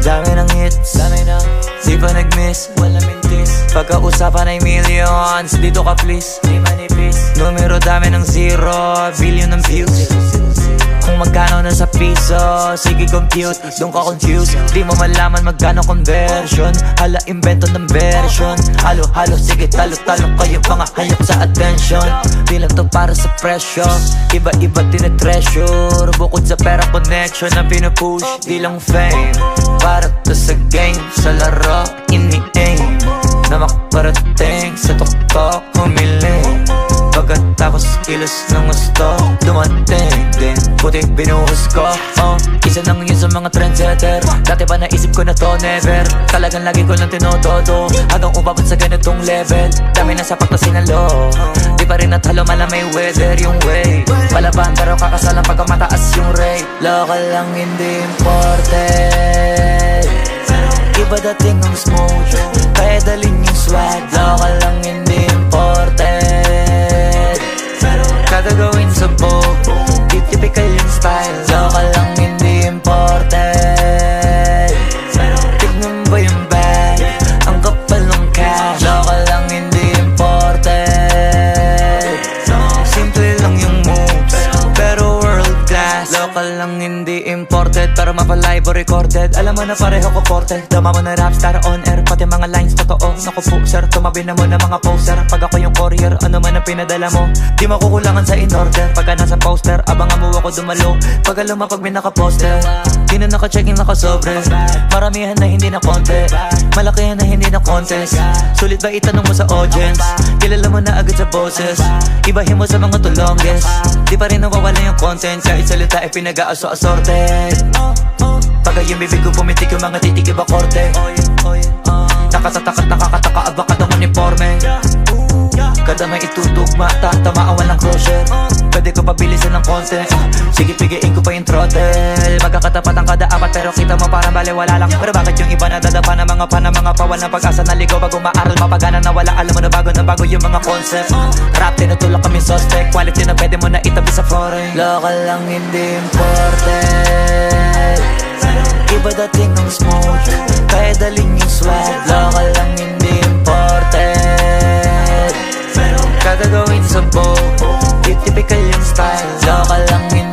Dami ng hits, di pa nag-miss, wala mintis. Pagkausapan ay millions, dito ka please, di manipis. Numero dami ng zero, billion ng views. Kung magkano na sa piso, sige compute, doon ka confused. Di mo malaman magkano conversion, hala invento ng version. Halo-halo, sige talo-talo kayo mga hayop sa attention. Di lang to para sa presyo, iba-iba tinetreasure. Bukod sa pera connection na pinupush, di lang fame. Para to sa game, sa laro, ini-aim na makaparating sa tuktok, humiling. Pagkatapos kilos ng gusto, dumating din, puti binuhos ko. Isa lang yun sa mga trendsetter. Dati pa naisip ko na to never, talagang lagi ko lang tinotodo hanggang umabot sa ganitong level. Dami na sapat na sinalo, di pa rin natalo malamay weather yung way. Palaban pero kakasalan pagka mataas yung rate. Local lang hindi imported, iba dating ng smoke, kaya dalhin yung swag. Local lang hindi imported, kada gawin sa boat, di typical yung style. Local lang hindi imported, tignan ba yung bag, ang kapal ng cash. Local lang hindi imported, simple lang yung moves, pero world class. Local lang hindi imported, pero mapalive o recorded. Alam mo na pareho ko forte, dama mo na rapstar on air, pati mga lines totoo. Naku po sir, tumabi na mo na mga poster. Pag ako yung courier, ano man ang pinadala mo, di makukulangan sa in-order. Pagka nasa poster, abangan mo ako dumalo. Pag alam mo pag may nakaposter, di na naka-checking nakasobre. Maramihan na hindi na konti, malakihan na hindi na contest. Sulit ba itanong mo sa audience, kilala mo na agad sa boses. Ibahin mo sa mga tulongges, di pa rin nawawala yung content. Kahit salita ay pinag-aaso-assorted. Pagka yung bibig ko pumitik yung mga titik iba korte. Nakatatak at nakakataka abaka ng uniforme. Kada may itutugma, tatamaan walang crosser. Pwede ko pabilisan ng konti, sige pigiin ko pa yung throttle. Magkakatapat ang kada apat pero kita mo parang baliwala lang. Pero bakit yung iba nadadapa ng mga pawal ng pag-asa na ligaw bago maaral mapagana na wala. Alam mo na bago yung mga concept. Rap tinutulak kami suspect, quality na pwede mo na itabi sa foreign. Local lang hindi imported, iba dating ng smoke, kaya dalhin yung swag. Local lang hindi imported, kada gawin sa boat, di typical yung style. Local lang hindi